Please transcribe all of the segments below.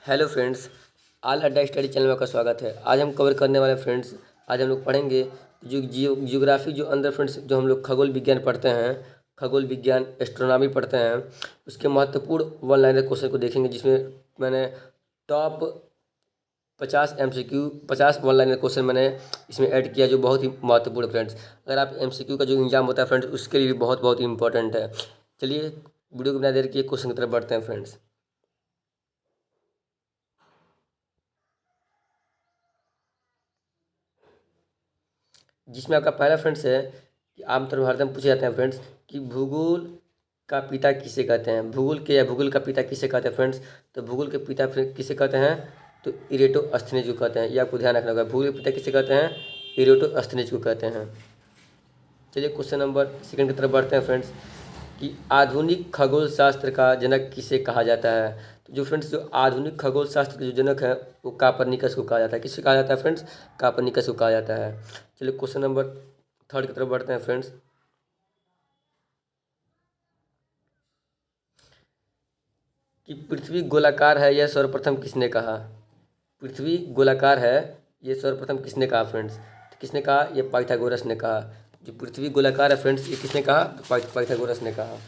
Hello friends. All अड्डा study channel में आपका स्वागत है। आज हम कवर करने वाले फ्रेंड्स, आज हम लोग पढ़ेंगे जो जियोग्राफी जो अंदर फ्रेंड्स जो हम लोग खगोल विज्ञान पढ़ते हैं, खगोल विज्ञान एस्ट्रोनॉमी पढ़ते हैं, उसके महत्वपूर्ण वन लाइनर क्वेश्चन को देखेंगे, जिसमें मैंने top 50 MCQ 50 one liner question मैंने इसमें ऐड किया, जो बहुत ही महत्वपूर्ण फ्रेंड्स। अगर आप MCQ का जो एग्जाम होता है फ्रेंड्स, उसके लिए भी बहुत बहुत इंपॉर्टेंट है। चलिए वीडियो को बिना देर किए क्वेश्चन की तरफ बढ़ते हैं फ्रेंड्स। जिसमें आपका पहला फ्रेंड्स है कि आमतौर पर हरदम पूछे जाते हैं फ्रेंड्स कि भूगोल का पिता किसे कहते हैं। भूगोल के या भूगोल का पिता किसे कहते हैं फ्रेंड्स। तो भूगोल के पिता किसे कहते हैं, तो इरेटोस्थनीज को कहते हैं। ये आपको ध्यान रखना होगा, भूगोल के पिता किसे कहते हैं, इरेटोस्थनीज को कहते हैं। चलिए क्वेश्चन नंबर सेकंड की तरफ बढ़ते हैं फ्रेंड्स कि आधुनिक खगोल शास्त्र का जनक किसे कहा जाता है। तो जो फ्रेंड्स, जो आधुनिक खगोल शास्त्र के जो जनक है वो कापरनिकस को कहा जाता है। किससे कहा जाता है फ्रेंड्स, कापरनिकस को कहा जाता है। चलिए क्वेश्चन नंबर थर्ड की तरफ बढ़ते हैं फ्रेंड्स कि पृथ्वी गोलाकार है, यह सर्वप्रथम किसने कहा। पृथ्वी गोलाकार है, ये सर्वप्रथम किसने कहा फ्रेंड्स। तो किसने कहा, ये पाइथागोरस ने कहा। जो पृथ्वी गोलाकार है फ्रेंड्स, ये किसने कहा, तो पाइथागोरस ने कहा।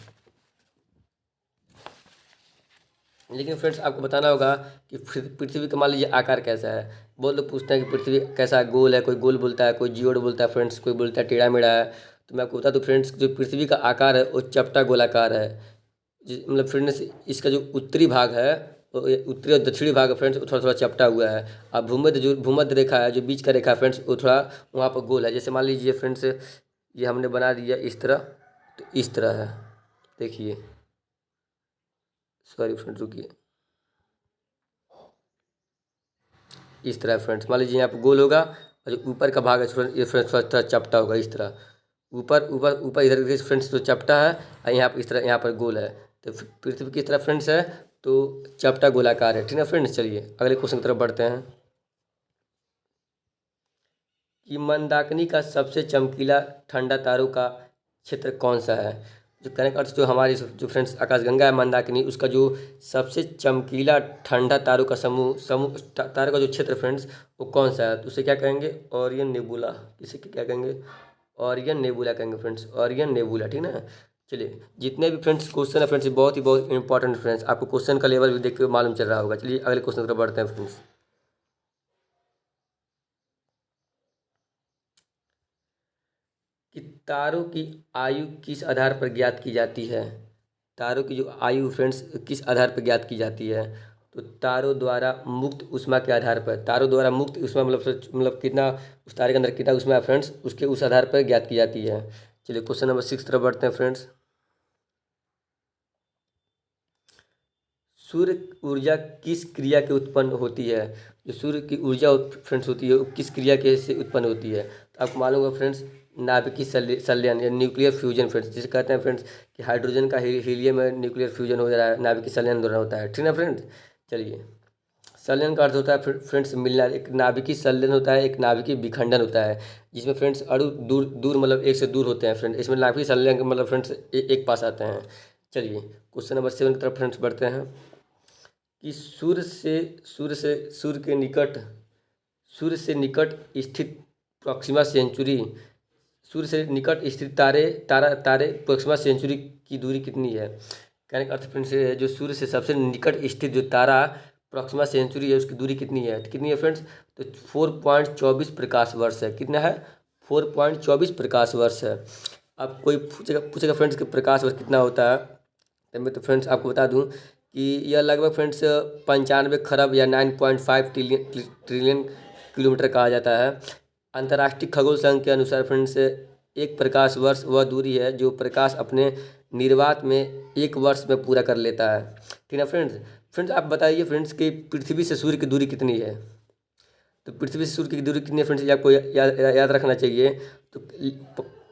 लेकिन फ्रेंड्स आपको बताना होगा कि पृथ्वी का मान लीजिए आकार कैसा है। बहुत लोग पूछते हैं कि पृथ्वी कैसा है, गोल है, कोई गोल बोलता है, कोई जियोड बोलता है फ्रेंड्स, कोई बोलता है टेढ़ा मेढ़ा है। तो मैं आपको बता दूं फ्रेंड्स, जो पृथ्वी का आकार है वो चपटा गोलाकार है। मतलब फ्रेंड्स इसका जो उत्तरी भाग है, उत्तरी और दक्षिणी भाग है फ्रेंड्स, वो थोड़ा थोड़ा चपटा हुआ है। अब भूमध्य रेखा है, जो बीच का रेखा है फ्रेंड्स, वो थोड़ा वहाँ पर गोल है। जैसे मान लीजिए फ्रेंड्स, ये हमने बना दिया इस तरह, तो इस तरह है। देखिए, सॉरी फ्रेंड्स रुकिए, इस तरह फ्रेंड्स मान लीजिए यहाँ पर गोल होगा, और जो ऊपर का भाग है फ्रेंड्स, ये फ्रेंड्स थोड़ा चपटा होगा इस तरह। ऊपर ऊपर ऊपर इधर फ्रेंड्स तो चपटा है, और यहाँ पर इस तरह यहाँ पर गोल है। तो पृथ्वी किस तरह फ्रेंड्स है, तो चपटा गोलाकार है। ठीक है फ्रेंड्स, चलिए अगले क्वेश्चन की तरफ बढ़ते हैं कि मंदाकिनी का सबसे चमकीला ठंडा तारों का क्षेत्र कौन सा है। जो कहने का अर्थ, जो हमारी जो फ्रेंड्स आकाशगंगा है मंदाकिनी, उसका जो सबसे चमकीला ठंडा तारों का समूह समूह तारों का जो क्षेत्र फ्रेंड्स, वो कौन सा है, तो उसे क्या कहेंगे, ओरियन नेबुला। इसे क्या कहेंगे, ओरियन नेबुला कहेंगे फ्रेंड्स, ओरियन नेबुला। ठीक ना। चलिए जितने भी फ्रेंड्स क्वेश्चन है फ्रेंड्स, बहुत ही बहुत इंपॉर्टेंट फ्रेंड्स, आपको क्वेश्चन का लेवल भी देख के मालूम चल रहा होगा। चलिए अगले क्वेश्चन की तरफ बढ़ते हैं फ्रेंड्स कि तारों की आयु किस आधार पर ज्ञात की जाती है। तारों की जो आयु फ्रेंड्स किस आधार पर ज्ञात की जाती है, तो तारों द्वारा मुक्त ऊष्मा के आधार पर। तारों द्वारा मुक्त ऊष्मा मतलब कितना, उस तारे के अंदर कितना ऊष्मा है फ्रेंड्स, उसके उस आधार पर ज्ञात की जाती है। चलिए क्वेश्चन नंबर 6 तरफ बढ़ते हैं फ्रेंड्स। सूर्य ऊर्जा किस क्रिया के उत्पन्न होती है। जो सूर्य की ऊर्जा फ्रेंड्स होती है, वो किस क्रिया के से उत्पन्न होती है। तो आपको मालूम होगा फ्रेंड्स, नाभिकीय संलयन या न्यूक्लियर फ्यूजन फ्रेंड्स, जिसे कहते हैं फ्रेंड्स कि हाइड्रोजन का हीलियम में न्यूक्लियर फ्यूजन हो रहा है, नाभिकीय संलयन दौरान होता है। ठीक है फ्रेंड्स। चलिए, संलयन का अर्थ होता है फ्रेंड्स मिलना। एक नाभिकीय संलयन होता है, एक नाभिकीय विखंडन होता है, जिसमें फ्रेंड्स अणु दूर दूर मतलब एक से दूर होते हैं फ्रेंड्स। इसमें नाभिकीय संलयन का मतलब फ्रेंड्स एक पास आते हैं। चलिए क्वेश्चन नंबर 7 की तरफ फ्रेंड्स बढ़ते हैं कि सूर्य से निकट स्थित प्रॉक्सिमा सेंचुरी, सूर्य से निकट स्थित तारे प्रॉक्सिमा सेंचुरी की दूरी कितनी है। कहने का अर्थ फ्रेंड्स जो सूर्य से सबसे निकट स्थित जो तारा प्रॉक्सिमा सेंचुरी है, उसकी दूरी कितनी है, कितनी है फ्रेंड्स, तो 4.24 प्रकाश वर्ष है। कितना है, 4.24 प्रकाश वर्ष है। अब कोई पूछेगा फ्रेंड्स कि प्रकाश वर्ष कितना होता है, तो मैं तो फ्रेंड्स आपको बता दूं कि यह लगभग फ्रेंड्स 95 खरब या 9.5 ट्रिलियन किलोमीटर कहा जाता है। अंतर्राष्ट्रीय खगोल संघ के अनुसार फ्रेंड्स एक प्रकाश वर्ष वह दूरी है जो प्रकाश अपने निर्वात में एक वर्ष में पूरा कर लेता है। ठीक है फ्रेंड्स। फ्रेंड्स आप बताइए फ्रेंड्स कि पृथ्वी से सूर्य की दूरी कितनी है। तो पृथ्वी से सूर्य की दूरी कितनी है फ्रेंड्स, ये आपको याद रखना चाहिए। तो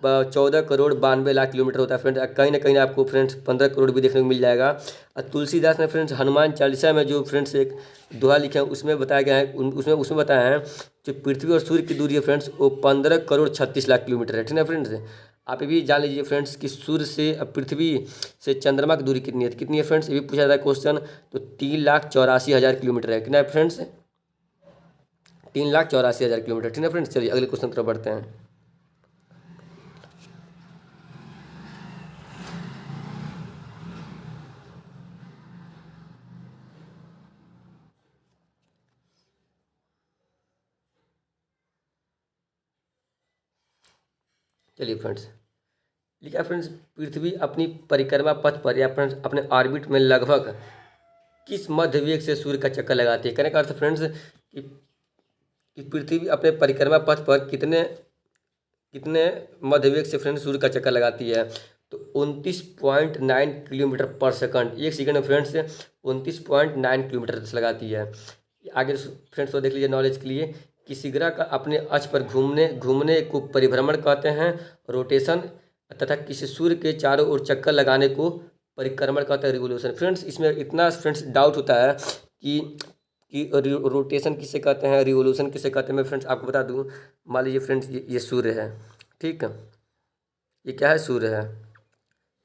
14 करोड़ 92 लाख किलोमीटर होता है फ्रेंड्स। कहीं ना कहीं आपको फ्रेंड्स 15 करोड़ भी देखने को मिल जाएगा। और तुलसीदास ने फ्रेंड्स हनुमान चालीसा में जो फ्रेंड्स एक दोहा लिखे हैं, उसमें बताया गया है, उसमें बताया है जो पृथ्वी और सूर्य की दूरी है फ्रेंड्स, वो 15 करोड़ 36 लाख किलोमीटर है। ठीक है फ्रेंड्स। आप ये भी जान लीजिए फ्रेंड्स कि सूर्य से पृथ्वी से चंद्रमा की दूरी कितनी है, तो कितनी है फ्रेंड्स, ये भी पूछा जाता है क्वेश्चन। तो 3,84,000 किलोमीटर है। कितना है फ्रेंड्स, 3,84,000 किलोमीटर। ठीक है फ्रेंड्स, चलिए अगले क्वेश्चन की तरफ बढ़ते हैं। चलिए फ्रेंड्स, लिखा है फ्रेंड्स, पृथ्वी अपनी परिक्रमा पथ पर या फ्रेंड्स अपने ऑर्बिट में लगभग किस मध्य वेग से सूर्य का चक्कर लगाती है। कहने का अर्थ फ्रेंड्स कि पृथ्वी अपने परिक्रमा पथ पर कितने कितने मध्य वेग से फ्रेंड्स सूर्य का चक्कर लगाती है। तो 29.9 किलोमीटर पर सेकंड, एक सेकंड में फ्रेंड्स 29.9 किलोमीटर से लगाती है। आगे फ्रेंड्स तो देख लीजिए नॉलेज के लिए, किसी ग्रह का अपने अक्ष पर घूमने घूमने को परिभ्रमण कहते हैं, रोटेशन, तथा किसी सूर्य के चारों ओर चक्कर लगाने को परिक्रमण कहते हैं, रिवोल्यूशन। फ्रेंड्स इसमें इतना फ्रेंड्स डाउट होता है कि रोटेशन किसे कहते हैं, रिवोल्यूशन किसे कहते हैं। मैं फ्रेंड्स आपको बता दूं, मान लीजिए फ्रेंड्स ये सूर्य है, ठीक है, ये क्या है, सूर्य है,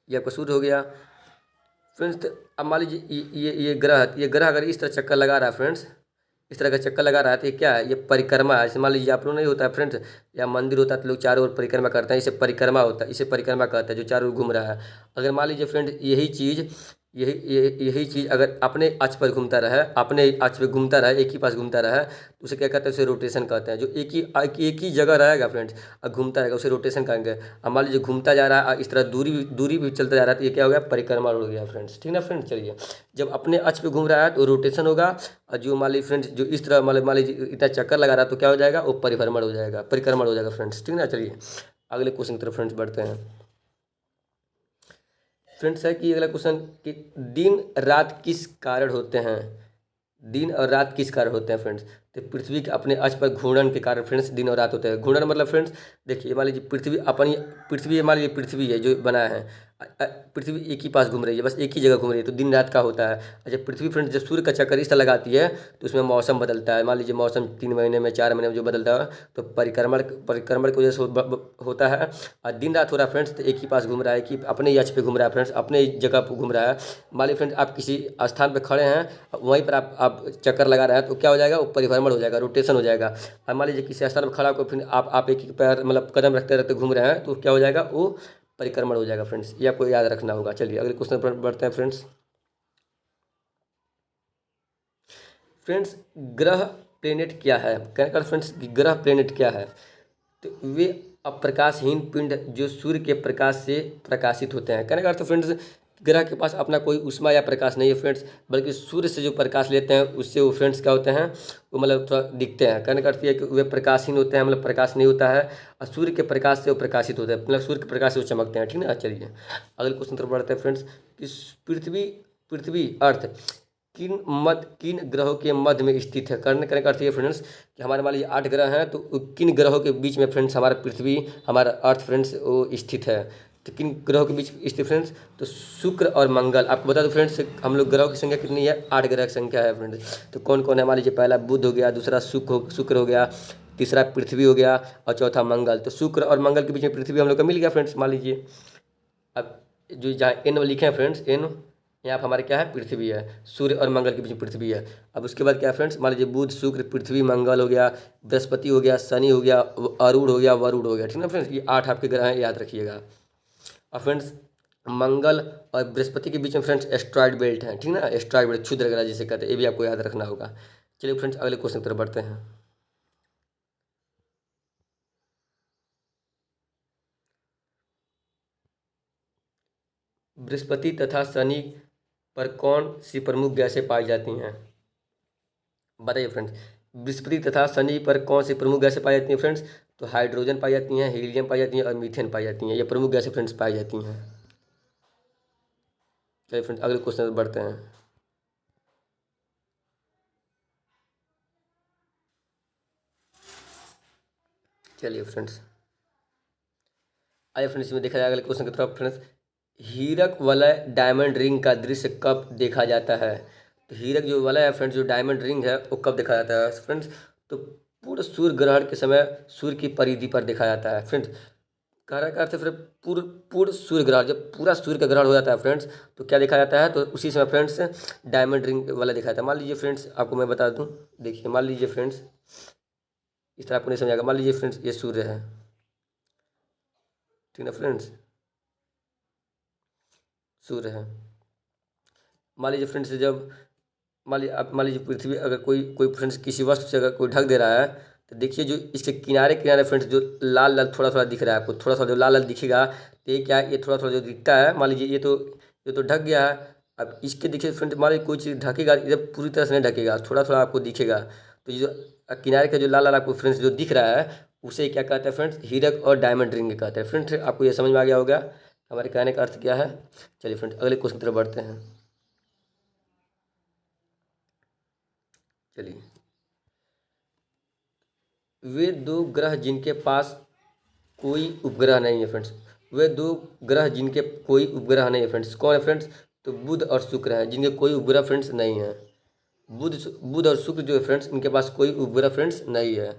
ये आपका सूर्य हो गया फ्रेंड्स। तो अब मान लीजिए ये ग्रह अगर इस तरह चक्कर लगा रहा है फ्रेंड्स, इस तरह का चक्कर लगा रहा है, तो ये क्या है, ये परिक्रमा है। जैसे मान लीजिए आप लोग नहीं होता है फ्रेंड्स, या मंदिर होता है तो लोग चारों ओर परिक्रमा करते हैं, इसे परिक्रमा होता है, इसे परिक्रमा कहते हैं, जो चारों ओर घूम रहा है। अगर मान लीजिए फ्रेंड यही चीज़ अगर अपने अक्ष पर घूमता रहे, अपने अक्ष पे घूमता रहे, एक ही पास घूमता रहे, तो उसे क्या कहते हैं, उसे रोटेशन कहते हैं। जो एक ही जगह रहेगा फ्रेंड्स और घूमता रहेगा, उसे रोटेशन कहेंगे। अब मान लीजिए घूमता जा रहा है, इस तरह दूरी भी चलता जा रहा है, तो ये क्या हो गया, परिक्रमा हो गया फ्रेंड्स। ठीक ना फ्रेंड्स, चलिए जब अपने अक्ष पे घूम रहा है तो रोटेशन होगा, और जो मान लीजिए फ्रेंड्स जो इस तरह मान लीजिए इतना चक्कर लगा रहा है, तो क्या हो जाएगा, वो परिभ्रमण हो जाएगा, परिक्रमण हो जाएगा फ्रेंड्स। ठीक ना, चलिए अगले क्वेश्चन की तरफ फ्रेंड्स बढ़ते हैं। फ्रेंड्स है कि अगला क्वेश्चन कि दिन रात किस कारण होते हैं, दिन और रात किस कारण होते हैं फ्रेंड्स। तो पृथ्वी के अपने अक्ष पर घूर्णन के कारण फ्रेंड्स दिन और रात होते हैं। घूर्णन मतलब फ्रेंड्स देखिए, मान लीजिए पृथ्वी मान लीजिए पृथ्वी है जो बनाया है, पृथ्वी एक ही पास घूम रही है, बस एक ही जगह घूम रही है, तो दिन रात का होता है। अच्छा, पृथ्वी फ्रेंड्स जब सूर्य का चक्कर इस तरह लगाती है तो उसमें मौसम बदलता है। मान लीजिए मौसम 3 महीने में 4 महीने में जो बदलता है, तो परिक्रमण की वजह से होता है। और दिन रात हो रहा है फ्रेंड्स, तो एक ही पास घूम रहा है, कि अपने ही अक्ष पे घूम रहा है फ्रेंड्स, अपने ही जगह पर घूम रहा है। मान लीजिए फ्रेंड्स आप किसी स्थान पर खड़े हैं, वहीं पर आप चक्कर लगा रहे हैं, तो क्या हो जाएगा, वो परिभ्रमण हो जाएगा, रोटेशन हो जाएगा। और मान लीजिए किसी स्थान पर खड़ा होकर फिर आप एक ही पैर मतलब कदम रखते रखते घूम रहे हैं, तो क्या हो जाएगा, वो परिक्रमण हो जाएगा फ्रेंड्स। ये आपको याद रखना होगा। चलिए अगले क्वेश्चन पर बढ़ते हैं फ्रेंड्स। फ्रेंड्स ग्रह प्लेनेट क्या है, कहने का फ्रेंड्स ग्रह प्लेनेट क्या है। तो वे अप्रकाशहीन पिंड जो सूर्य के प्रकाश से प्रकाशित होते हैं। कहने का अर्थ फ्रेंड्स ग्रह के पास अपना कोई ऊष्मा या प्रकाश नहीं है फ्रेंड्स, बल्कि सूर्य से जो प्रकाश लेते हैं उससे वो फ्रेंड्स क्या होते हैं, वो मतलब थोड़ा दिखते हैं। कहने का अर्थ ये है कि वे प्रकाशहीन होते हैं, मतलब प्रकाश नहीं होता है, और सूर्य के प्रकाश से वो प्रकाशित होते हैं, मतलब सूर्य के प्रकाश से वो चमकते हैं। ठीक है ना, चलिए अगले क्वेश्चन तरफ बढ़ते हैं फ्रेंड्स कि पृथ्वी पृथ्वी अर्थ किन ग्रहों के मध्य में स्थित है। करने का अर्थ ये फ्रेंड्स कि हमारे मान लीजिए 8 ग्रह हैं, तो किन ग्रहों के बीच में फ्रेंड्स हमारा पृथ्वी हमारा अर्थ फ्रेंड्स वो स्थित है। तो किन ग्रहों के बीच स्थित फ्रेंड्स, तो शुक्र और मंगल। आपको बता दो फ्रेंड्स हम लोग ग्रहों की संख्या कितनी है, 8 ग्रह की संख्या है फ्रेंड्स। तो कौन कौन है, मान लीजिए पहला बुध हो गया, दूसरा शुक्र हो गया, तीसरा पृथ्वी हो गया, और चौथा मंगल। तो शुक्र और मंगल के बीच में पृथ्वी हम लोग का मिल गया फ्रेंड्स। मान लीजिए अब जो जहाँ एन लिखे हैं फ्रेंड्स, एन यहाँ पर हमारे क्या है, पृथ्वी है, सूर्य और मंगल के बीच में पृथ्वी है। अब उसके बाद क्या है फ्रेंड्स, मान लीजिए बुध शुक्र पृथ्वी मंगल हो गया, बृहस्पति हो गया, शनि हो गया, अरुण हो गया, वरुण हो गया। ठीक है फ्रेंड्स, ये 8 आपके ग्रह हैं, याद रखिएगा। और फ्रेंड्स मंगल और बृहस्पति के बीच में फ्रेंड्स एस्ट्रॉइड बेल्ट है। ठीक है ना, एस्ट्रॉइड बेल्ट क्षुद्र ग्रह जिसे कहते हैं, ये भी आपको याद रखना होगा। चलिए फ्रेंड्स अगले क्वेश्चन की तरफ बढ़ते हैं। बृहस्पति तथा शनि पर कौन सी प्रमुख गैसें पाई जाती हैं, बताइए फ्रेंड्स। बृहस्पति तथा शनि पर कौन सी प्रमुख गैसें पाई जाती हैं फ्रेंड्स, तो हाइड्रोजन पाई जाती हैं, हीलियम पाई जाती हैं, और मीथेन पाई जाती हैं। ये प्रमुख गैसें फ्रेंड्स पाई जाती हैं। चलिए फ्रेंड्स अगले क्वेश्चन पर बढ़ते हैं। चलिए फ्रेंड्स आइए फ्रेंड्स, इसमें देखा जाए अगले क्वेश्चन की तरफ फ्रेंड्स। हीरक वलय डायमंड रिंग का दृश्य कब देखा जाता है। तो हीरक जो वलय है फ्रेंड्स, जो डायमंड रिंग है, वो कब देखा जाता है फ्रेंड्स, तो पूरे सूर्य ग्रहण के समय सूर्य की परिधि पर देखा जाता है फ्रेंड्स। ग्रहण का अर्थ है फिर पूर्ण पूर्ण सूर्य ग्रहण। जब पूरा सूर्य का ग्रहण हो जाता है फ्रेंड्स तो क्या देखा जाता है, तो उसी समय फ्रेंड्स डायमंड रिंग वाला देखा जाता है। मान लीजिए फ्रेंड्स, आपको मैं बता दूं, देखिए मान लीजिए फ्रेंड्स, इस तरह आपको नहीं समझाएगा। मान लीजिए फ्रेंड्स ये सूर्य है, ठीक है फ्रेंड्स, सूर्य है। मान लीजिए फ्रेंड्स जब मान लीजिए पृथ्वी, अगर कोई कोई फ्रेंड्स किसी वस्तु से अगर कोई ढक दे रहा है, तो देखिए जो इसके किनारे किनारे फ्रेंड्स जो लाल लाल थोड़ा थोड़ा दिख रहा है आपको, थोड़ा थोड़ा जो लाल लाल दिखेगा, तो ये क्या है, ये थोड़ा थोड़ा जो दिखता है, मान लीजिए ये तो ढक गया है। अब इसके देखिए फ्रेंड्स, मान लीजिए कोई चीज़ ढकेगा, इधर पूरी तरह से नहीं ढकेगा, थोड़ा थोड़ा आपको दिखेगा, तो ये जो किनारे का जो लाल लाल आपको फ्रेंड्स जो दिख रहा है, उसे क्या कहते हैं फ्रेंड्स, हीरक और डायमंड रिंग कहते हैं। फ्रेंड्स आपको ये समझ में आ गया होगा हमारे कहने का अर्थ क्या है। चलिए फ्रेंड्स अगले क्वेश्चन की तरफ बढ़ते हैं। चलिए, वे दो ग्रह जिनके पास कोई उपग्रह नहीं है फ्रेंड्स, वे दो ग्रह जिनके कोई उपग्रह नहीं है फ्रेंड्स, कौन है फ्रेंड्स, तो बुध और शुक्र हैं, जिनके कोई उपग्रह फ्रेंड्स नहीं है। बुध बुध और शुक्र जो है फ्रेंड्स, इनके पास कोई उपग्रह फ्रेंड्स नहीं है।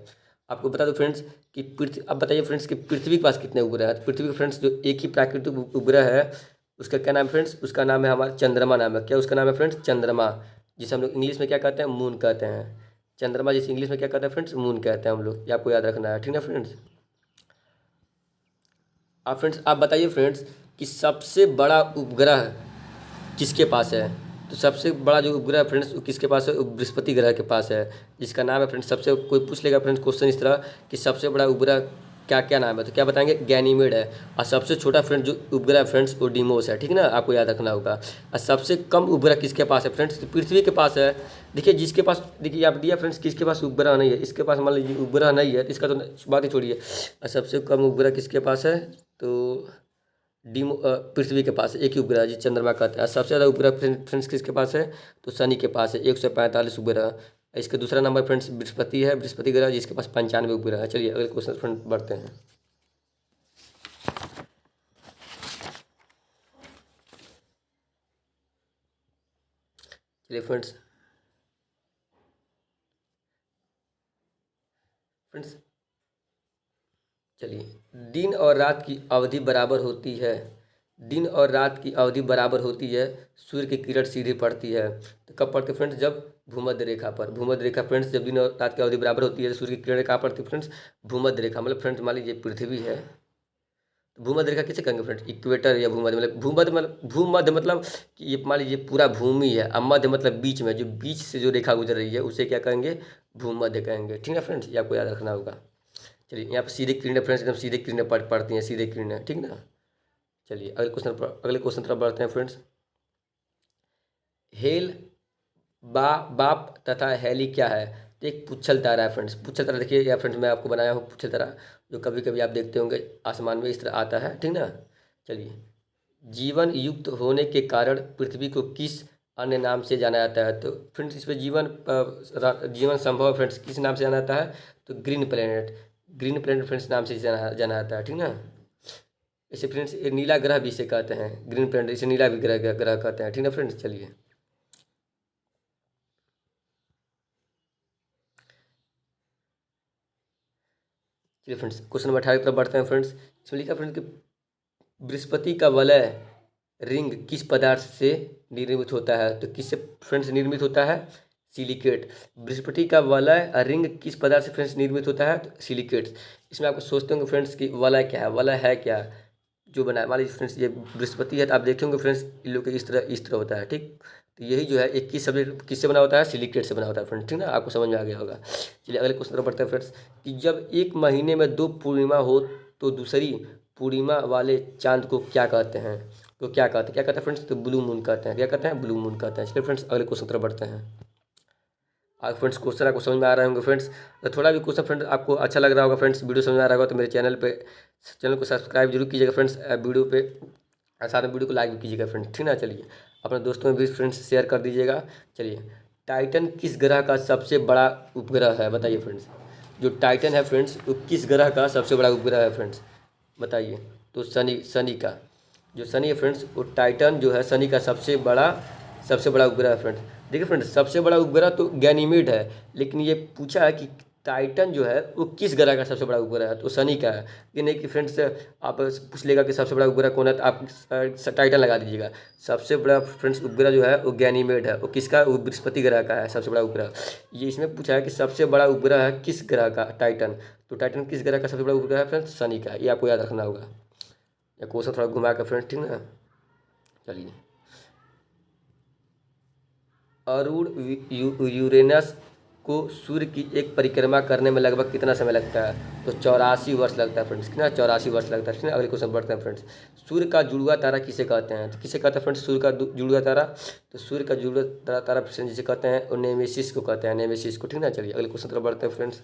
आपको बता दो फ्रेंड्स कि पृथ्वी, अब बताइए फ्रेंड्स कि पृथ्वी के पास कितने उपग्रह हैं। तो पृथ्वी के फ्रेंड्स जो एक ही प्राकृतिक उपग्रह है, उसका क्या नाम है फ्रेंड्स, उसका नाम है हमारा चंद्रमा नाम है। क्या उसका नाम है फ्रेंड्स, चंद्रमा, जिसे हम लोग इंग्लिश में क्या कहते हैं, मून कहते हैं। चंद्रमा जिसे इंग्लिश में क्या कहते हैं फ्रेंड्स, मून कहते हैं हम लोग, ये आपको याद रखना है, ठीक ना फ्रेंड्स। आप फ्रेंड्स आप बताइए फ्रेंड्स कि सबसे बड़ा उपग्रह किसके पास है। तो सबसे बड़ा जो उपग्रह है फ्रेंड्स वो किसके पास है, वो बृहस्पति ग्रह के पास है, जिसका नाम है फ्रेंड्स, सबसे कोई पूछ लेगा फ्रेंड्स क्वेश्चन इस तरह कि सबसे बड़ा उपग्रह क्या क्या नाम है, तो क्या बताएंगे, गैनीमेड है। और सबसे छोटा फ्रेंड्स जो उपग्रह है फ्रेंड्स वो डीमोस है, ठीक है ना, आपको याद रखना होगा। और सबसे कम उपग्रह किसके पास है फ्रेंड्स, तो पृथ्वी के पास है। देखिए जिसके पास, देखिए आप दिया फ्रेंड्स किसके पास उपग्रह नहीं है, इसके पास मान लीजिए उपग्रह नहीं है, तो इसका तो बात ही छोड़िए। और सबसे कम उपग्रह किसके पास है, तो पृथ्वी के पास है, एक ही उपग्रह जी चंद्रमा कहते हैं। सबसे ज़्यादा उपग्रह फ्रेंड्स किसके पास है, तो शनि के पास है, 145 उपग्रह। इसका दूसरा नंबर फ्रेंड्स बृहस्पति है, बृहस्पति ग्रह जिसके पास 95 उपग्रह है। चलिए अगले क्वेश्चन फ्रेंड बढ़ते हैं। चलिए फ्रेंड्स फ्रेंड्स चलिए, दिन और रात की अवधि बराबर होती है, दिन और रात की अवधि बराबर होती है, सूर्य की किरण सीधी पड़ती है। तो कब पड़ती है फ्रेंड्स, जब भूमध्य रेखा पर। भूमध्य रेखा फ्रेंड्स, जब दिन और रात की अवधि बराबर होती है तो सूर्य की किरण कहाँ पड़ती है फ्रेंड्स, भूमध्य रेखा। मतलब फ्रेंड्स मान लीजिए पृथ्वी है, तो भूमध्य रेखा किसे कहेंगे फ्रेंड्स, इक्वेटर या भूमध्य, भूमध्य मतलब कि ये मान लीजिए पूरा भूमि है, और मध्य मतलब बीच में, जो बीच से जो रेखा गुजर रही है उसे क्या कहेंगे, भूमध्य कहेंगे, ठीक है फ्रेंड्स, ये आपको याद रखना होगा। चलिए यहाँ पर सीधे किरणें फ्रेंड्स, एकदम सीधे किरणें पड़ती हैं, सीधे किरणें, ठीक ना। चलिए अगले क्वेश्चन तरफ बढ़ते हैं फ्रेंड्स। हेल बाप तथा हेली क्या है, तो एक पुच्छल तारा है फ्रेंड्स। पुच्छल तारा देखिए या फ्रेंड्स, मैं आपको बनाया हूँ पुच्छल तारा, जो कभी कभी आप देखते होंगे आसमान में इस तरह आता है, ठीक ना। चलिए, जीवन युक्त होने के कारण पृथ्वी को किस अन्य नाम से जाना जाता है, तो फ्रेंड्स इस पर जीवन संभव है फ्रेंड्स, किस नाम से जाना जाता है, तो green planet, green planet friends नाम से जाना जाना जाता है, ठीक ना। इसे फ्रेंड्स ये नीला ग्रह भी इसे कहते हैं, ग्रीन प्लेनेट, इसे नीला भी ग्रह ग्रह कहते हैं, ठीक ना फ्रेंड्स। चलिए चलिए फ्रेंड्स क्वेश्चन नंबर 18 की तरफ बढ़ते हैं फ्रेंड्स। इसमें लिखा फ्रेंड्स कि बृहस्पति का वलय रिंग किस पदार्थ से निर्मित होता है, तो किससे फ्रेंड्स निर्मित होता है, सिलिकेट। बृहस्पति का वलय रिंग किस पदार्थ से फ्रेंड्स निर्मित होता है, तो सिलिकेट। इसमें आपको सोचते होंगे फ्रेंड्स कि वलय क्या है, वलय है क्या, जो बनाया, मान लीजिए फ्रेंड्स ये बृहस्पति है, तो आप देखे होंगे फ्रेंड्स इन लोग के इस तरह होता है, ठीक। तो यही जो है एक किस सब्जेक्ट किससे बना होता है, सिलिकेट से बना होता है फ्रेंड्स, ठीक ना, आपको समझ में आ गया होगा। चलिए अगले क्वेश्चन तरफ बढ़ते हैं फ्रेंड्स कि जब एक महीने में 2 पूर्णिमा हो तो दूसरी पूर्णिमा वाले चांद को क्या कहते हैं, तो क्या कहते हैं फ्रेंड्स, तो ब्लू मून कहते हैं। क्या कहते हैं, ब्लू मून कहते हैं। चलिए फ्रेंड्स अगले क्वेश्चन तरफ बढ़ते हैं। आज फ्रेंड्स क्वेश्चन आपको समझ में आ रहे होंगे फ्रेंड्स, तो थोड़ा भी क्वेश्चन फ्रेंड्स आपको अच्छा लग रहा होगा फ्रेंड्स, वीडियो समझ में आ रहा होगा, तो मेरे चैनल को सब्सक्राइब जरूर कीजिएगा फ्रेंड्स, वीडियो पे साथ में वीडियो को लाइक भी कीजिएगा फ्रेंड्स, ठीक ना। चलिए अपने दोस्तों में भी फ्रेंड्स शेयर कर दीजिएगा। चलिए, टाइटन किस ग्रह का सबसे बड़ा उपग्रह है, बताइए फ्रेंड्स। जो टाइटन है फ्रेंड्स वो किस ग्रह का सबसे बड़ा उपग्रह है फ्रेंड्स, बताइए। तो शनि का, जो शनि है फ्रेंड्स वो टाइटन जो है शनि का सबसे बड़ा उपग्रह है फ्रेंड्स। देखिए फ्रेंड्स सबसे बड़ा उपग्रह तो गैनीमेड है, लेकिन ये पूछा है कि टाइटन जो है वो किस ग्रह का सबसे बड़ा उपग्रह है, तो शनि का है। ये नहीं कि फ्रेंड्स आप पूछ लेगा कि सबसे बड़ा उपग्रह कौन है, तो आप टाइटन लगा दीजिएगा। सबसे बड़ा फ्रेंड्स उपग्रह जो है वो गैनीमेड है, वो किसका, वो बृहस्पति ग्रह का है सबसे बड़ा उपग्रह। ये इसमें पूछा है कि सबसे बड़ा उपग्रह है किस ग्रह का, टाइटन। तो टाइटन किस ग्रह का सबसे बड़ा उपग्रह है फ्रेंड्स, शनि का। ये आपको याद रखना होगा। या क्वेश्चन थोड़ा घुमा कर फ्रेंड्स, ठीक ना। चलिए, अरुण यूरेनस को सूर्य की एक परिक्रमा करने में लगभग कितना समय लगता है, तो 84 वर्ष लगता है फ्रेंड्स, कितना, 84 वर्ष लगता है, ठीक है। अगले क्वेश्चन बढ़ते हैं फ्रेंड्स। सूर्य का जुड़वा तारा किसे कहते हैं, तो किसे कहते हैं फ्रेंड्स सूर्य का जुड़वा तारा, तो सूर्य का जुड़वा तारा फ्रेंड्स जिसे कहते हैं वो नेमेसिस को कहते हैं, नेमेसिस को, ठीक ना। चलिए अगले क्वेश्चन तरफ बढ़ते हैं फ्रेंड्स।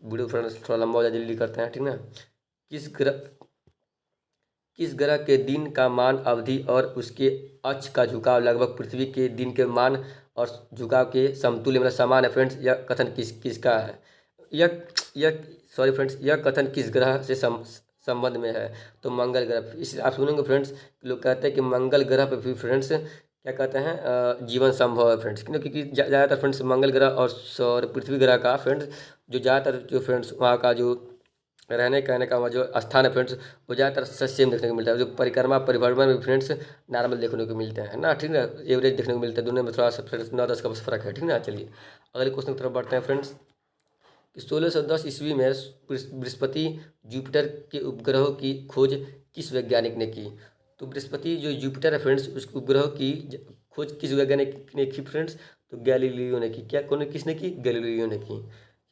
वीडियो फ्रेंड्स थोड़ा लंबा हो जाए, जल्दी करते हैं, ठीक ना। किस ग्रह किस ग्रह के दिन का मान अवधि और उसके अक्ष का झुकाव लगभग पृथ्वी के दिन के मान और झुकाव के समतुल्य मतलब समान है फ्रेंड्स। यह कथन किसका है, यह यह सॉरी फ्रेंड्स, यह कथन किस ग्रह से संबंध में है, तो मंगल ग्रह। इस आप सुनेंगे फ्रेंड्स, लोग कहते हैं कि मंगल ग्रह पर भी फ्रेंड्स क्या कहते हैं, जीवन संभव है फ्रेंड्स, क्योंकि ज़्यादातर फ्रेंड्स मंगल ग्रह और सौर पृथ्वी ग्रह का फ्रेंड्स जो ज़्यादातर जो फ्रेंड्स वहाँ का जो रहने कहने का जो स्थान है फ्रेंड्स, वो ज़्यादातर सेम देखने को मिलता है। जो परिक्रमा परिभ्रमण में फ्रेंड्स नॉर्मल देखने को मिलते हैं ना, ठीक ना, एवरेज देखने को मिलता है। दोनों में थोड़ा सा फ्रेंड्स 9-10 का बस फर्क है, ठीक ना। चलिए अगले क्वेश्चन की तरफ बढ़ते हैं फ्रेंड्स। कि 1610 ईस्वी में बृहस्पति जुपिटर के उपग्रहों की खोज किस वैज्ञानिक ने की, तो बृहस्पति जो जुपिटर है फ्रेंड्स उस उपग्रह की खोज किस वैज्ञानिक ने की फ्रेंड्स, तो गैलीलियो ने की। क्या कौन किसने की, गैलीलियो ने की।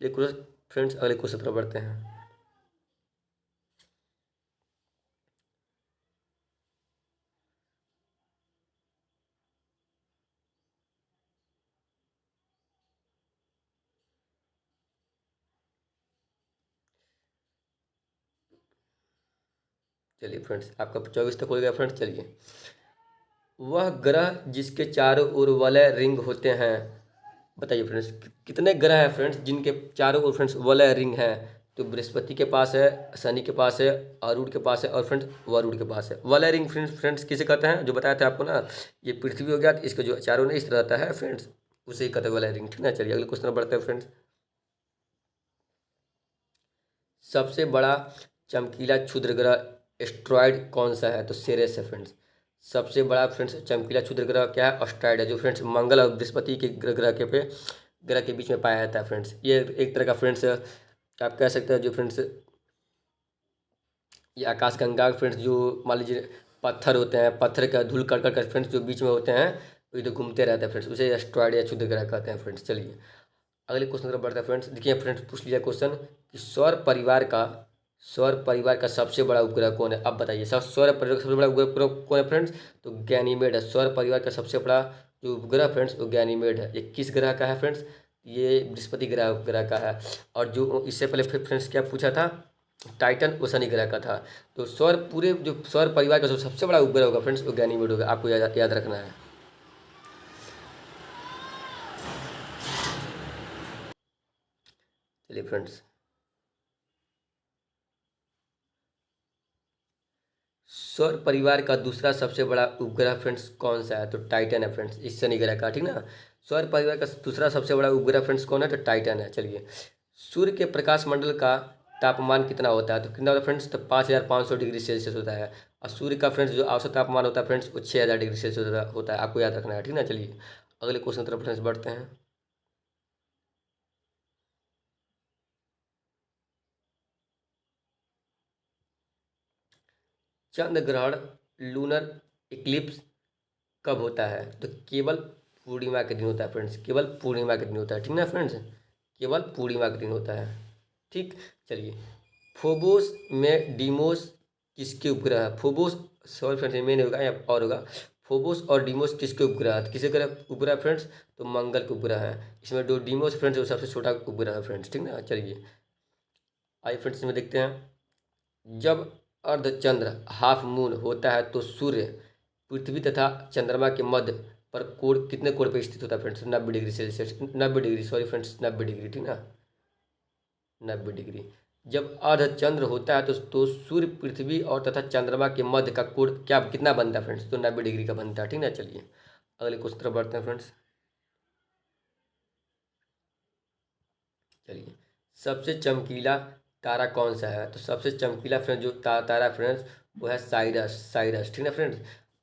ये फ्रेंड्स अगले क्वेश्चन तरफ बढ़ते हैं। चलिए फ्रेंड्स आपका 24 तक हो गया फ्रेंड्स। चलिए, वह ग्रह जिसके चारों ओर वलय रिंग होते हैं, बताइए फ्रेंड्स कितने ग्रह हैं फ्रेंड्स जिनके चारों ओर फ्रेंड्स वलय रिंग है, तो बृहस्पति के पास है, शनि के पास है, अरुण के पास है और फ्रेंड्स वरुण के पास है। वलय रिंग फ्रेंड्स किसे कहते हैं, जो बताया था आपको ना, ये पृथ्वी हो गया, तो इसके जो चारों ने इस तरह रहता है फ्रेंड्स, उसे ही कहते हैं वलय रिंग, ठीक ना। चलिए अगले क्वेश्चन बढ़ते हैं फ्रेंड्स। सबसे बड़ा चमकीला क्षुद्र ग्रह एस्ट्रॉयड कौन सा है, तो सेरेस है फ्रेंड्स। सबसे बड़ा फ्रेंड्स चमकीला क्षुद्र ग्रह क्या है, एस्ट्रॉयड है, जो फ्रेंड्स मंगल और बृहस्पति के ग्रह के बीच में पाया जाता है फ्रेंड्स। ये एक तरह का फ्रेंड्स आप कह सकते हैं जो फ्रेंड्स ये आकाशगंगा फ्रेंड्स जो मान लीजिए पत्थर होते हैं, पत्थर का धूल कण कण फ्रेंड्स जो बीच में होते हैं वो इधर घूमते रहते हैं फ्रेंड्स, उसे एस्ट्रॉयड या क्षुद्र ग्रह कहते हैं फ्रेंड्स। चलिए अगले क्वेश्चन तरफ बढ़ते हैं फ्रेंड्स। देखिए फ्रेंड्स पूछ लिया क्वेश्चन कि सौर परिवार का सबसे बड़ा उपग्रह कौन है, अब बताइए सौर परिवार का सबसे बड़ा उपग्रह कौन है फ्रेंड्स, तो गैनीमेड है। सौर परिवार का सबसे बड़ा जो उपग्रह फ्रेंड्स वो गैनीमेड है। ये किस ग्रह का है फ्रेंड्स, ये बृहस्पति ग्रह का है। और जो इससे पहले फ्रेंड्स क्या पूछा था, टाइटन वो शनि ग्रह का था। तो पूरे जो सौर परिवार का जो सबसे बड़ा उपग्रह होगा फ्रेंड्स वो गैनीमेड होगा, आपको याद रखना है। चलिए फ्रेंड्स, सौर परिवार का दूसरा सबसे बड़ा उपग्रह फ्रेंड्स कौन सा है, तो टाइटन है फ्रेंड्स, इस शनि ग्रह का, ठीक ना। सौर परिवार का दूसरा सबसे बड़ा उपग्रह फ्रेंड्स कौन है, तो टाइटन है। चलिए, सूर्य के प्रकाश मंडल का तापमान कितना होता है, तो कितना होता है फ्रेंड्स, तो 5500 डिग्री सेल्सियस होता है। और सूर्य का फ्रेंड्स जो औसत तापमान होता है फ्रेंड्स वो 6000 डिग्री सेल्सियस होता है, आपको याद रखना है, ठीक ना। चलिए अगले क्वेश्चन तरफ फ्रेंड्स बढ़ते हैं। चंद्र ग्रहण लूनर इक्लिप्स कब होता है, तो केवल पूर्णिमा के दिन होता है फ्रेंड्स, केवल पूर्णिमा के दिन होता है, ठीक ना फ्रेंड्स, केवल पूर्णिमा के दिन होता है, ठीक। चलिए, फोबोस में डीमोस किसके उपग्रह है, फोबोस सॉरी फ्रेंड्स ये नहीं होगा या और होगा। फोबोस और डीमोस किसके उपग्रह है, किसके ग्रह उपग्रह फ्रेंड्स, तो मंगल के उपग्रह है। इसमें जो डीमोस फ्रेंड्स वो सबसे छोटा उपग्रह है फ्रेंड्स, ठीक ना। चलिए आइए फ्रेंड्स इसमें देखते हैं। जब अर्धचंद्र हाफ मून होता है तो सूर्य पृथ्वी तथा चंद्रमा के मध्य पर कोण कितने कोण पर स्थित होता है friends, 90 degree Celsius, 90 degree sorry friends 90 degree, ठीक ना, 90 डिग्री। जब अर्धचंद्र होता है तो सूर्य पृथ्वी और तथा चंद्रमा के मध्य का कोण क्या कितना बनता है फ्रेंड्स, तो 90 डिग्री का बनता है, ठीक ना। चलिए अगले क्वेश्चन तरफ बढ़ते हैं फ्रेंड्स। चलिए, सबसे चमकीला तारा कौन सा है? तो सबसे चमकीला फ्रेंड्स जो तारा फ्रेंड्स वो है साइरस। साइरस, ठीक है फ्रेंड्स।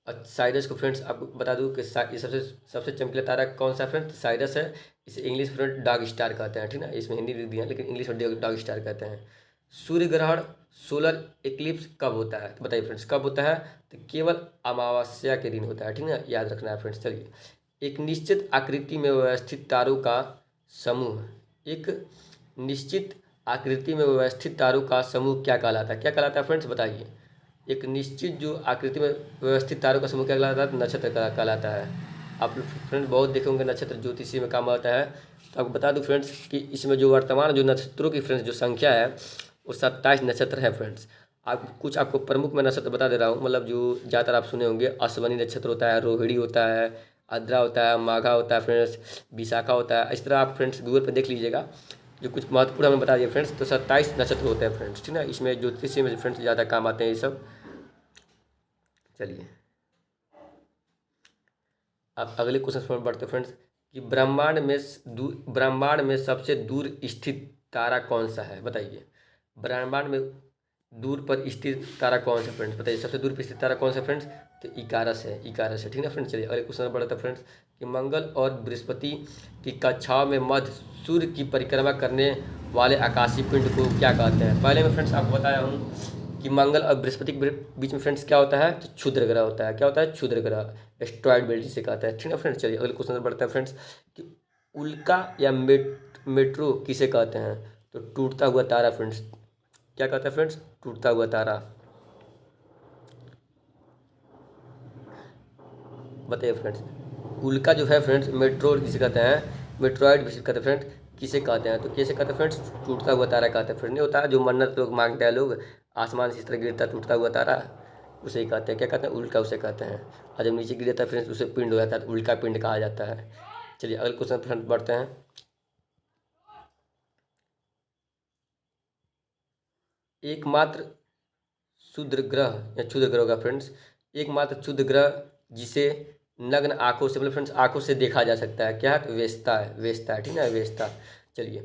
और साइरस को फ्रेंड्स आपको बता दूं कि ये सबसे सबसे चमकीला तारा कौन सा फ्रेंड्स? साइरस है। इसे इंग्लिश फ्रेंड डॉग स्टार कहते हैं, ठीक ना। इसमें हिंदी लिख दिया लेकिन इंग्लिश में डॉग स्टार कहते हैं। सूर्य ग्रहण सोलर इक्लिप्स कब होता है? तो बताइए फ्रेंड्स कब होता है? तो केवल अमावस्या के दिन होता है, ठीक ना, याद रखना है फ्रेंड्स। चलिए, एक निश्चित आकृति में व्यवस्थित तारों का समूह, एक निश्चित आकृति में व्यवस्थित तारों का समूह क्या कहलाता है? क्या कहलाता है फ्रेंड्स बताइए। एक निश्चित जो आकृति में व्यवस्थित तारों का समूह क्या कहलाता है? नक्षत्र कहलाता है। आप फ्रेंड्स बहुत देखे होंगे नक्षत्र ज्योतिषी में काम आता है। तो आपको बता दूं फ्रेंड्स कि इसमें जो वर्तमान जो नक्षत्रों की फ्रेंड्स जो संख्या है वो 27 नक्षत्र है फ्रेंड्स। आपको प्रमुख मैं नक्षत्र बता दे रहा हूँ, मतलब जो ज़्यादातर आप सुने होंगे। अश्वनी नक्षत्र होता है, रोहिणी होता है, आद्रा होता है, माघा होता है फ्रेंड्स, विशाखा होता है। इस तरह आप फ्रेंड्स गूगल पर देख लीजिएगा। जो कुछ महत्वपूर्ण हमें बता दिए फ्रेंड्स। तो 27 नक्षत्र होते हैं फ्रेंड्स, ठीक ना। इसमें ज्योतिषी में फ्रेंड्स ज़्यादा काम आते हैं ये सब। चलिए, अब अगले क्वेश्चन पर बढ़ते हैं फ्रेंड्स कि ब्रह्मांड में सबसे दूर स्थित तारा कौन सा है? बताइए, ब्रह्मांड में दूर पर स्थित तारा कौन सा फ्रेंड्स? बताइए, सबसे दूर पर स्थित तारा कौन सा फ्रेंड्स? तो इकारस है, इकारस है, ठीक ना फ्रेंड्स। चलिए अगले क्वेश्चन पर बढ़ते हैं फ्रेंड्स कि मंगल और बृहस्पति की कक्षाओं में मध्य सूर्य की परिक्रमा करने वाले आकाशीय पिंड को क्या कहते हैं? पहले मैं फ्रेंड्स आपको बताया हूँ कि मंगल और बृहस्पति के बीच में फ्रेंड्स क्या होता है? तो क्षुद्र ग्रह होता है। क्या होता है? क्षुद्र ग्रह, एस्ट्रॉयड बेल्ट जिसे कहते हैं, ठीक है फ्रेंड्स। चलिए अगले क्वेश्चन पर बढ़ते हैं फ्रेंड्स कि उल्का या मेट्रो किसे कहते हैं? तो टूटता हुआ तारा फ्रेंड्स। क्या कहते हैं फ्रेंड्स? टूटता हुआ तारा। बताइए फ्रेंड्स, उल्का जो है फ्रेंड्स मेट्रो जिसे कहते हैं, मेट्रॉइड जिसे कहते हैं फ्रेंड्स, किसे कहते हैं? तो कैसे कहते हैं फ्रेंड्स? टूटता हुआ तारा कहते हैं फ्रेंड। नहीं होता है जो मन्नत लोग मांगते हैं लोग, आसमान से इस तरह गिरता टूटता हुआ तारा, उसे ही कहते हैं। क्या कहते हैं? उल्का उसे कहते हैं। और जब नीचे गिर जाता है फ्रेंड्स उसे पिंड हो जाता है, तो उल्का पिंड कहा जाता है। चलिए अगले क्वेश्चन फ्रेंड्स बढ़ते हैं। एकमात्र क्षुद्र ग्रह या क्षुद्र ग्रह होगा फ्रेंड्स, एकमात्र क्षुद्र ग्रह जिसे नग्न आंखों से मतलब फ्रेंड्स आंखों से देखा जा सकता है, क्या है? तो वेस्ता है, वेस्ता है, ठीक है, वेस्ता। चलिए,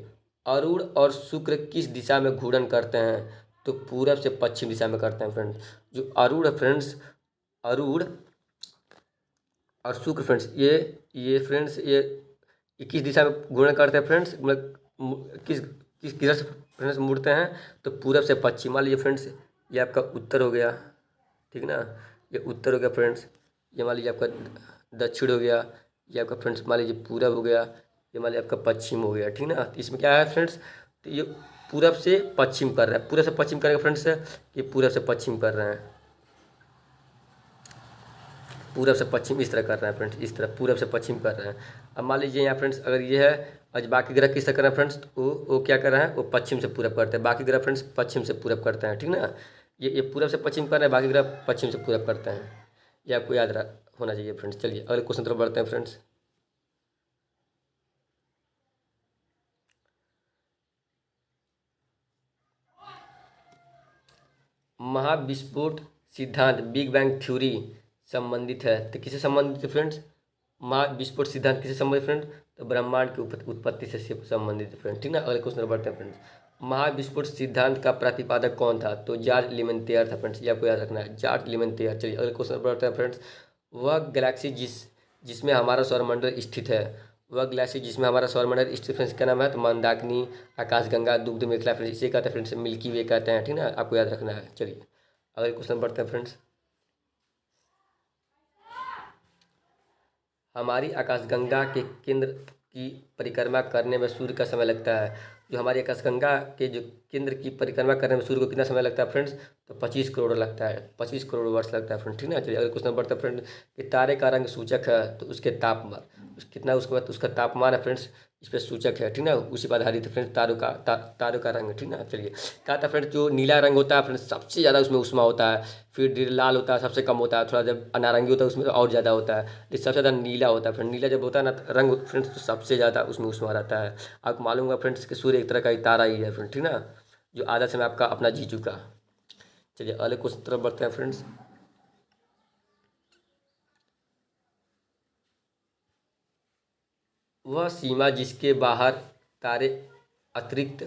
अरुण और शुक्र किस दिशा में घूर्णन करते हैं? तो पूरब से पश्चिम दिशा में करते हैं फ्रेंड्स। जो अरुण है फ्रेंड्स, अरुण और शुक्र फ्रेंड्स, ये फ्रेंड्स ये किस दिशा में घूर्णन करते हैं फ्रेंड्स? मतलब किस किस किधर से फ्रेंड्स मुड़ते हैं? तो पूरब से पश्चिम। मान लीजिए फ्रेंड्स ये आपका उत्तर हो गया, ठीक ना, ये उत्तर हो गया फ्रेंड्स। ये मान लीजिए आपका दक्षिण हो गया, ये आपका फ्रेंड्स मान लीजिए पूरब हो गया, ये मान लीजिए आपका पश्चिम हो गया, ठीक ना। तो इसमें क्या है फ्रेंड्स? तो ये पूरब से पश्चिम कर रहा है, पूरब से पश्चिम करेगा फ्रेंड्स, ये पूरब से पश्चिम कर रहे हैं, पूरब से पश्चिम इस तरह कर रहे हैं फ्रेंड्स, इस तरह पूरब से पश्चिम कर रहे हैं। अब मान लीजिए यहाँ फ्रेंड्स अगर ये है, आज बाकी ग्रह किस तरह कर रहे हैं फ्रेंड्स? तो वो क्या कर रहे हैं? वो पश्चिम से पूरब करते हैं। बाकी ग्रह फ्रेंड्स पश्चिम से पूरब करते हैं, ठीक ना। ये पूरब से पश्चिम कर रहे हैं, बाकी ग्रह पश्चिम से पूरब करते हैं। ये आपको याद होना चाहिए फ्रेंड्स। चलिए अगले क्वेश्चन तरफ बढ़ते हैं फ्रेंड्स। महाविस्फोट सिद्धांत बिग बैंग थ्योरी संबंधित है, तो किसे संबंधित है फ्रेंड्स? महाविस्फोट सिद्धांत किसे संबंधित फ्रेंड? तो ब्रह्मांड की उत्पत्ति से संबंधित है फ्रेंड, ठीक ना। अगले क्वेश्चन बढ़ते हैं फ्रेंड्स। महाविस्फोट सिद्धांत का प्रतिपादक कौन था? तो जॉर्ज लिमेंटियर था फ्रेंड्स, ये आपको याद रखना है, जॉर्ज लिमेंटियर। चलिए अगले क्वेश्चन बढ़ते हैं फ्रेंड्स। वह गैलेक्सी जिसमें हमारा सौरमंडल स्थित है, वह गैलेक्सी जिसमें हमारा सौरमंडल स्थित फ्रेंड्स क्या नाम है? तो मंदाकिनी, आकाशगंगा, दुग्ध मेखला फ्रेंड्स, इसे कहते हैं फ्रेंड्स मिल्की वे कहते हैं, ठीक ना, आपको याद रखना है। चलिए अगले क्वेश्चन बढ़ते हैं फ्रेंड्स। हमारी आकाशगंगा के केंद्र की परिक्रमा करने में सूर्य का समय लगता है। जो हमारी आकाशगंगा के जो केंद्र की परिक्रमा करने में सूर्य को कितना समय लगता है फ्रेंड्स? तो 25 करोड़ लगता है, 25 करोड़ वर्ष लगता है फ्रेंड, ठीक ना। चलिए अगले क्वेश्चन बढ़ते हैं फ्रेंड कि तारे का रंग सूचक है, तो उसके तापमान कितना, उसके बाद उसका तापमान है फ्रेंड्स, इस पर सूचक है, ठीक ना, उसी पर आधारित है फ्रेंड्स तारों का रंग, ठीक ना। चलिए कहा था फ्रेंड्स जो नीला रंग होता है फ्रेंड्स सबसे ज़्यादा उसमें ऊष्मा होता है, फिर लाल होता है सबसे कम होता है, थोड़ा जब नारंगी होता है उसमें तो और ज़्यादा होता है, लेकिन सबसे ज़्यादा नीला होता है फ्रेंड। नीला जब होता है ना रंग फ्रेंड्स तो सबसे ज़्यादा उसमें ऊष्मा रहता है। आपको मालूम होगा फ्रेंड्स कि सूर्य एक तरह का ही तारा ही है फ्रेंड, ठीक ना, जो आधा समय आपका अपना जी चुका। चलिए अगले क्वेश्चन तरफ बढ़ते हैं फ्रेंड्स। वह सीमा जिसके बाहर तारे अतिरिक्त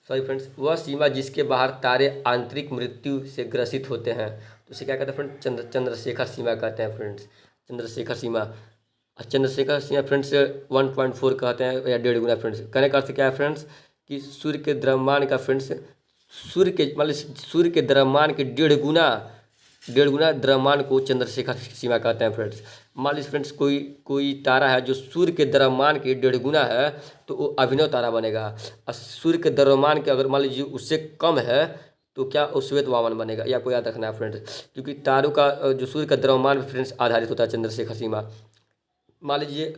सॉरी फ्रेंड्स, वह सीमा जिसके बाहर तारे आंतरिक मृत्यु से ग्रसित होते हैं, तो उसे क्या कहते हैं फ्रेंड्स? चंद्रशेखर सीमा कहते हैं फ्रेंड्स, चंद्रशेखर सीमा। चंद्रशेखर सीमा फ्रेंड्स 1.4 कहते हैं या 1.5 गुना फ्रेंड्स। कहने का अर्थ क्या है फ्रेंड्स कि सूर्य के द्रव्यमान का फ्रेंड्स, सूर्य के मतलब सूर्य के द्रव्यमान के 1.5 गुना द्रव्यमान को चंद्रशेखर सीमा कहते हैं फ्रेंड्स। मान लीजिए फ्रेंड्स कोई कोई तारा है जो सूर्य के द्रव्यमान के 1.5 गुना है, तो वो अभिनव तारा बनेगा। और सूर्य के द्रव्यमान के अगर मान लीजिए उससे कम है तो क्या वो श्वेत वामन बनेगा। ये आपको याद रखना है फ्रेंड्स, क्योंकि तारों का जो सूर्य का द्रव्यमान फ्रेंड्स आधारित होता है चंद्रशेखर सीमा। मान लीजिए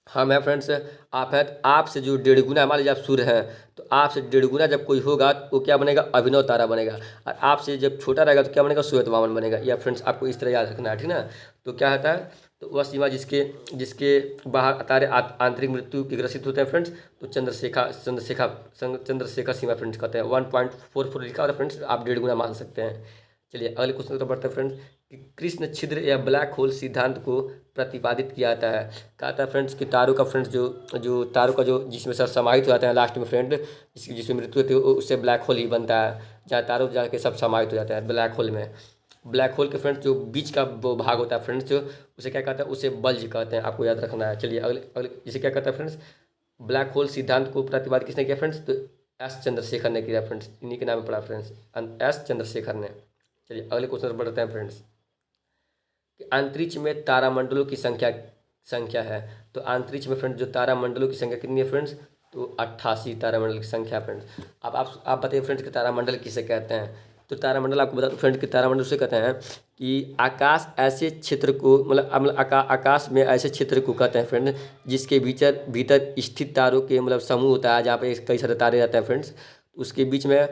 हम हैं फ्रेंड्स, आप हैं, तो आपसे जो 1.5 गुना, मान लीजिए आप सूर्य हैं, तो आपसे 1.5 गुना जब कोई होगा तो वो क्या बनेगा? अभिनव तारा बनेगा। और आपसे जब छोटा रहेगा तो क्या बनेगा? श्वेत वामन बनेगा। या फ्रेंड्स आपको इस तरह याद रखना है, ठीक ना। तो क्या होता है, तो वह सीमा जिसके जिसके बाहर तारे आंतरिक मृत्यु के ग्रसित होते हैं फ्रेंड्स, तो चंद्रशेखर सीमा फ्रेंड्स कहते हैं। 1.44 लिखा हुआ है फ्रेंड्स, आप 1.5 गुना मान सकते हैं। चलिए अगले क्वेश्चन की तरफ बढ़ते हैं फ्रेंड्स कि कृष्ण छिद्र या ब्लैक होल सिद्धांत को प्रतिपादित किया जाता है। कहा था फ्रेंड्स कि तारों का फ्रेंड्स जो जो तारों का जो जिसमें सब समाहित हो जाते हैं लास्ट में फ्रेंड, जिसमें मृत्यु होती है उससे ब्लैक होल ही बनता है, जहाँ तारों जाके सब समाहित हो जाते हैं ब्लैक होल में। ब्लैक होल के फ्रेंड्स जो बीच का वो भाग होता है फ्रेंड्स, जो उसे क्या कहते हैं? उसे बल्ज कहते हैं, आपको याद रखना है। चलिए अगले अगले इसे क्या कहता है फ्रेंड्स? ब्लैक होल सिद्धांत को प्रतिपादित किसने किया फ्रेंड्स? तो एस चंद्रशेखर ने किया फ्रेंड्स, इन्हीं के नाम पड़ा फ्रेंड्स, एस चंद्रशेखर ने। चलिए अगले क्वेश्चन पर बढ़ते हैं फ्रेंड्स कि अंतरिक्ष में तारामंडलों की संख्या संख्या है। तो अंतरिक्ष में फ्रेंड्स जो तारामंडलों की संख्या कितनी है फ्रेंड्स? तो 88 तारामंडल की संख्या फ्रेंड्स। अब आप बताइए फ्रेंड्स कि तारामंडल किसे कहते हैं? तो तारामंडल आपको बता दो फ्रेंड कि तारामंडल उसे कहते हैं कि आकाश ऐसे क्षेत्र को मतलब आकाश में ऐसे क्षेत्र को कहते हैं फ्रेंड जिसके भीतर भीतर स्थित तारों के मतलब समूह होता है, जहाँ पे कई सारे तारे रहते हैं फ्रेंड्स। उसके बीच में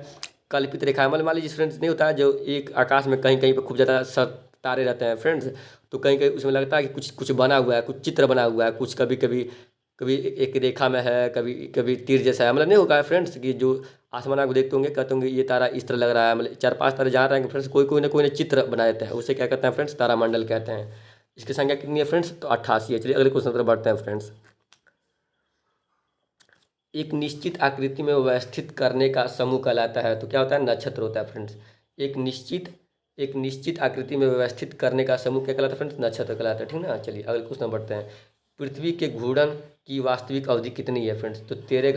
कल्पित रेखा मतलब मान लीजिए फ्रेंड्स नहीं होता है जो एक आकाश में कहीं कहीं पर खूब ज़्यादा तारे रहते हैं फ्रेंड्स, तो कहीं कहीं उसमें लगता है कि कुछ कुछ बना हुआ है, कुछ चित्र बना हुआ है, कुछ कभी कभी कभी एक रेखा में है, कभी कभी तीर जैसा है, मतलब नहीं होगा फ्रेंड्स कि जो आसमान आप देखते होंगे कहते होंगे ये तारा इस तरह लग रहा है, मतलब 4-5 तारे जहाँ रहेंगे फ्रेंड्स कोई ना चित्र बना देता है, उसे क्या कहते हैं फ्रेंड्स? तारामंडल कहते हैं। इसकी संख्या कितनी है फ्रेंड्स? तो 88 है। चलिए अगले क्वेश्चन पर बढ़ते हैं फ्रेंड्स। एक निश्चित आकृति में व्यवस्थित करने का समूह कहलाता है। तो क्या होता है? नक्षत्र होता है फ्रेंड्स। एक निश्चित आकृति में व्यवस्थित करने का समूह क्या कहलाता है फ्रेंड्स? नक्षत्र कहलाता है, ठीक ना। चलिए अगले क्वेश्चन बढ़ते हैं। पृथ्वी के घूर्णन की वास्तविक अवधि कितनी है फ्रेंड्स? तो 23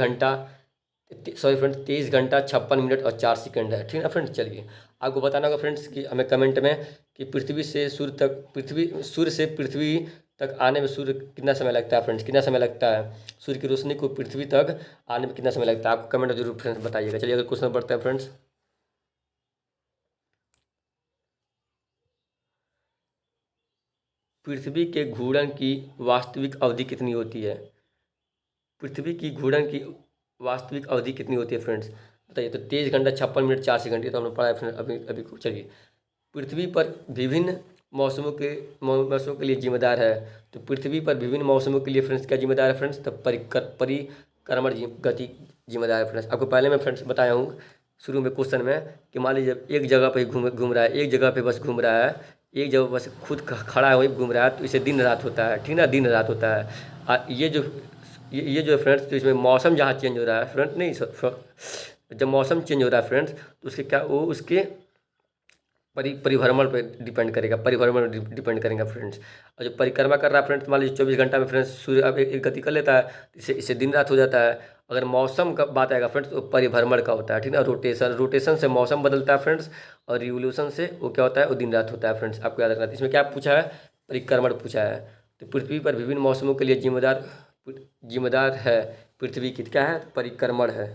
घंटा 56 मिनट और 4 सेकंड है, ठीक ना फ्रेंड्स। चलिए आपको बताना होगा फ्रेंड्स कि हमें कमेंट में कि सूर्य से पृथ्वी तक आने में सूर्य कितना समय लगता है फ्रेंड्स, कितना समय लगता है सूर्य की रोशनी को पृथ्वी तक आने में कितना समय लगता है, आपको कमेंट में जरूर फ्रेंड्स बताइएगा। चलिए अगर क्वेश्चन बढ़ते हैं फ्रेंड्स। पृथ्वी के घूर्णन की वास्तविक अवधि कितनी होती है? पृथ्वी की घूर्णन की वास्तविक अवधि कितनी होती है फ्रेंड्स, बताइए। तो 23 घंटा 56 मिनट 4 सेकंड, ये तो हमने पढ़ा है फ्रेंड्स अभी अभी। चलिए पृथ्वी पर विभिन्न मौसमों के लिए जिम्मेदार है। तो पृथ्वी पर विभिन्न मौसमों के लिए फ्रेंड्स क्या जिम्मेदार है फ्रेंड्स? तो परिक्रमण गति जिम्मेदार है फ्रेंड्स। आपको पहले मैं फ्रेंड्स बताया हूँ शुरू में क्वेश्चन में कि मान लीजिए एक जगह पे घूम घूम रहा है, एक जगह पे बस घूम रहा है, एक जगह बस खुद खड़ा है वही घूम रहा है, तो इसे दिन रात होता है, ठीक ना, दिन रात होता है। और ये जो फ्रेंड्स, तो इसमें मौसम जहाँ चेंज हो रहा है फ्रेंड्स, नहीं जब मौसम चेंज हो रहा है फ्रेंड्स तो उसके क्या वो उसके परिभ्रमण पे डिपेंड करेगा, परिभ्रमण डिपेंड करेगा फ्रेंड्स। और जो परिक्रमा कर रहा है फ्रेंड्स, मान लीजिए 24 घंटा में फ्रेंड्स सूर्य अब एक गति कर लेता है, इससे दिन रात हो जाता है। अगर मौसम का बात आएगा फ्रेंड्स तो परिभ्रमण का होता है, ठीक ना, रोटेशन से मौसम बदलता है फ्रेंड्स, और रिवोल्यूशन से वो क्या होता है? वो दिन रात होता है फ्रेंड्स। आपको याद रखना है। इसमें क्या पूछा है? परिक्रमण पूछा है। तो पृथ्वी पर विभिन्न मौसमों के लिए जिम्मेदार है पृथ्वी की क्या है? परिक्रमण है।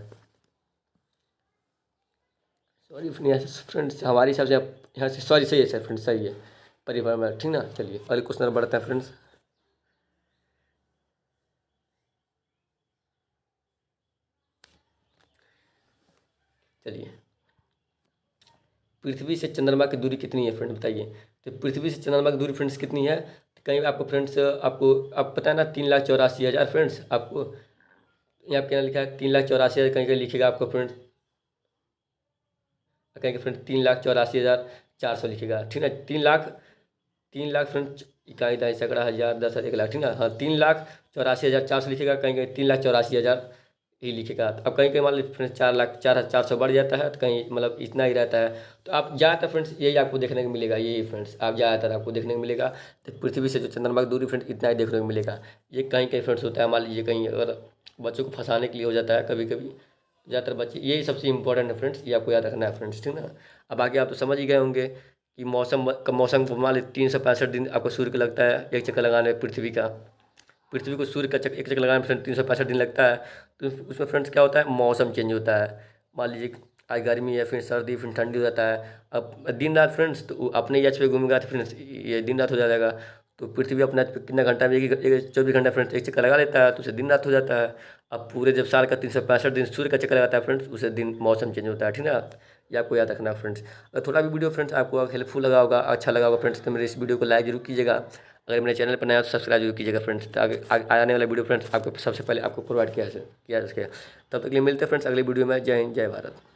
सॉरी फ्रेंड्स, हमारे हिसाब से यहाँ से सॉरी सही है सर फ्रेंड्स, सही है परिभ्रमण, ठीक ना। चलिए अगले क्वेश्चन बढ़ते हैं फ्रेंड्स। चलिए पृथ्वी से चंद्रमा की दूरी कितनी है फ्रेंड्स, बताइए। तो पृथ्वी से चंद्रमा की दूरी फ्रेंड्स कितनी है? तो कहीं आपको फ्रेंड्स आप पता है ना, 3,84,000 फ्रेंड्स। आपको यहाँ क्या लिखा है? 3,84,000, कहीं कहीं लिखेगा आपको फ्रेंड्स, कहेंगे फ्रेंड 3,84,400 लिखेगा, ठीक है। 3 लाख फ्रेंड इकाई दाई सैकड़ा हज़ार 10,000 1 लाख, ठीक है। हाँ 3,84,400 लिखेगा, कहेंगे 3,84,000 ही लिखेगा। अब कहीं कहीं मान लीजिए फ्रेंड्स 4,04,400 बढ़ जाता है, तो कहीं मतलब इतना ही रहता है। तो आप ज़्यादातर फ्रेंड्स यही आपको देखने को मिलेगा, यही फ्रेंड्स आप ज़्यादातर आपको देखने को मिलेगा। तो पृथ्वी से जो चंद्रमा की दूरी फ्रेंड्स इतना ही देखने को मिलेगा। ये कहीं कहीं फ्रेंड्स होता है, मान लीजिए कहीं अगर बच्चों को फंसाने के लिए हो जाता है कभी कभी। ज़्यादातर बच्चे, यही सबसे इंपॉर्टेंट है फ्रेंड्स, ये आपको याद रखना है फ्रेंड्स, ठीक ना। अब आगे आप तो समझ ही गए होंगे कि मौसम को मान लीजिए 365 दिन आपको सूर्य का लगता है एक चक्कर लगाने में पृथ्वी का। पृथ्वी को सूर्य का एक चक्कर लगाने में फ्रेंड 365 दिन लगता है। तो उसमें फ्रेंड्स क्या होता है, मौसम चेंज होता है। मान लीजिए आज गर्मी है, फिर सर्दी, फिर ठंडी हो जाता है। अब दिन रात फ्रेंड्स, तो अपने एज पे घूमेगा तो फ्रेंड्स ये दिन रात हो जाएगा। तो पृथ्वी अपने एज पे कितना घंटा में, एक 24 घंटा फ्रेंड्स एक चक्कर लगा लेता है, तो उसे दिन रात हो जाता है। अब पूरे जब साल का 365 दिन सूर्य का चक्कर लगाता है फ्रेंड्स, उसे दिन मौसम चेंज होता है, ठीक है। ये आपको याद रखना है फ्रेंड्स। अगर थोड़ा भी वीडियो फ्रेंड्स आपको हेल्पफुल लगा होगा, अच्छा लगा होगा फ्रेंड्स, तो मेरे इस वीडियो को लाइक जरूर कीजिएगा। अगर मेरे चैनल पर नया हो तो सब्सक्राइब जरूर कीजिएगा फ्रेंड्स, तो आने वाला वीडियो फ्रेंड्स आपको सबसे पहले आपको प्रोवाइड किया जा सके। तब तक के लिए मिलते हैं फ्रेंड्स अगले वीडियो में। जय हिंद, जय भारत।